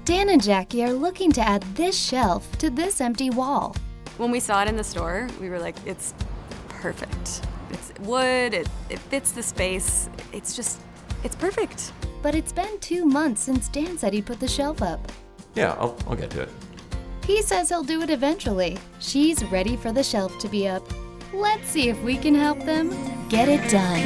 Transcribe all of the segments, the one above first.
Dan and Jackie are looking to add this shelf to this empty wall. When we saw it in the store, we were like, it's perfect. It's wood, it fits the space. It's perfect. But it's been 2 months since Dan said he'd put the shelf up. Yeah, I'll get to it. He says he'll do it eventually. She's ready for the shelf to be up. Let's see if we can help them get it done.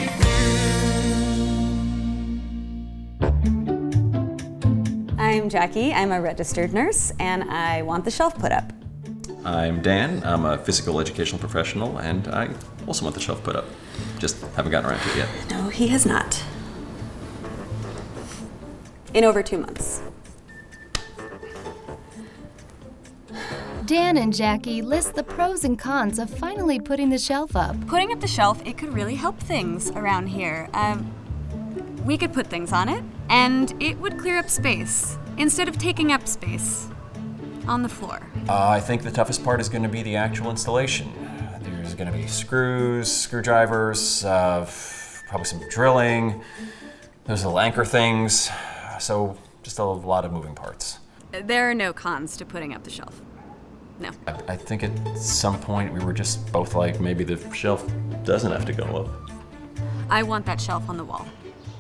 I'm Jackie, I'm a registered nurse, and I want the shelf put up. I'm Dan. I'm a physical educational professional, and I also want the shelf put up. Just haven't gotten around to it yet. No, he has not. In over 2 months. Dan and Jackie list the pros and cons of finally putting the shelf up. Putting up the shelf, it could really help things around here. We could put things on it, and it would clear up space, instead of taking up space on the floor. I think the toughest part is going to be the actual installation. There's going to be screws, screwdrivers, probably some drilling. There's little anchor things, so just a lot of moving parts. There are no cons to putting up the shelf. No. I think at some point we were just both like, maybe the shelf doesn't have to go up. I want that shelf on the wall.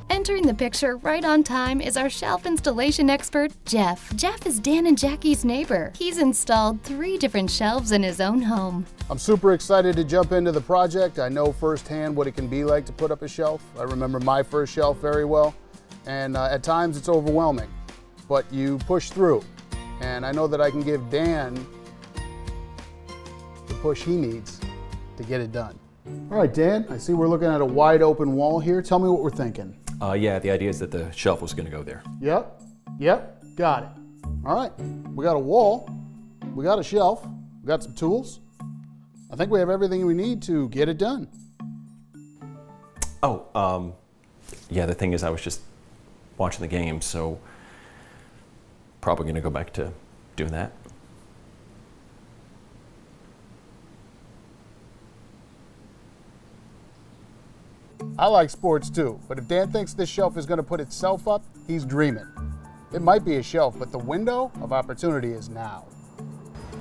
Entering the picture right on time is our shelf installation expert, Jeff. Jeff is Dan and Jackie's neighbor. He's installed 3 different shelves in his own home. I'm super excited to jump into the project. I know firsthand what it can be like to put up a shelf. I remember my first shelf very well, and at times it's overwhelming, but you push through. And I know that I can give Dan the push he needs to get it done. All right, Dan, I see we're looking at a wide open wall here. Tell me what we're thinking. Yeah, the idea is that the shelf was going to go there. Yep, got it. All right, we got a wall, we got a shelf, we got some tools. I think we have everything we need to get it done. Oh, yeah, the thing is I was just watching the game, so probably going to go back to doing that. I like sports too, but if Dan thinks this shelf is going to put itself up, he's dreaming. It might be a shelf, but the window of opportunity is now.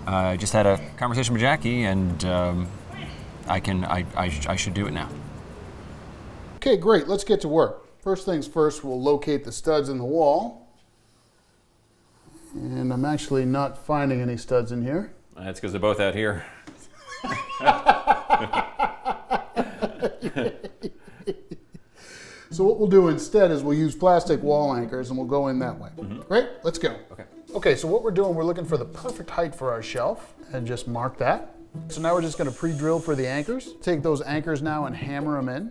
I just had a conversation with Jackie, and I should do it now. Okay, great. Let's get to work. First things first, we'll locate the studs in the wall. And I'm actually not finding any studs in here. That's because they're both out here. So what we'll do instead is we'll use plastic wall anchors and we'll go in that way. Great, let's go. Okay, so what we're doing, we're looking for the perfect height for our shelf and just mark that. So now we're just gonna pre-drill for the anchors. Take those anchors now and hammer them in.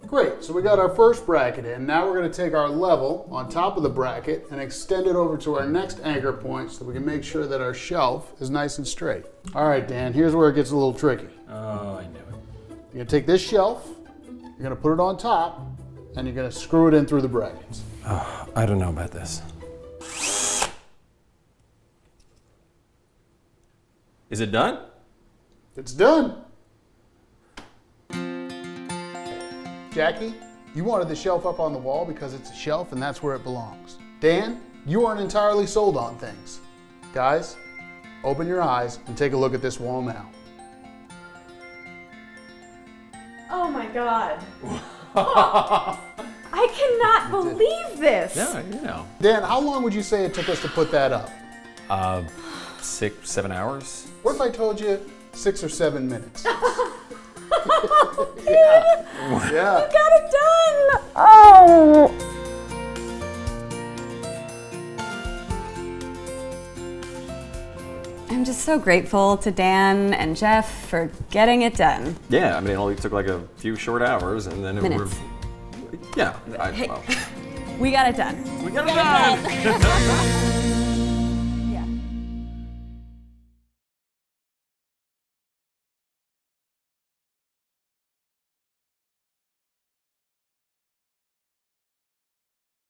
Great, so we got our first bracket in. Now we're gonna take our level on top of the bracket and extend it over to our next anchor point so we can make sure that our shelf is nice and straight. All right, Dan, here's where it gets a little tricky. Oh, I knew it. You're gonna take this shelf, you're gonna put it on top, and you're gonna screw it in through the brackets. Oh, I don't know about this. Is it done? It's done. Jackie, you wanted the shelf up on the wall because it's a shelf and that's where it belongs. Dan, you aren't entirely sold on things. Guys, open your eyes and take a look at this wall now. Oh my God. I cannot believe this. Yeah, you know. Dan, how long would you say it took us to put that up? 6, 7 hours. What if I told you 6 or 7 minutes? Oh, dude, Yeah. you got it done. Oh. I'm just so grateful to Dan and Jeff for getting it done. Yeah, I mean, it only took like a few short hours, and then Minutes. Yeah. Hey, we got it done. We got it done.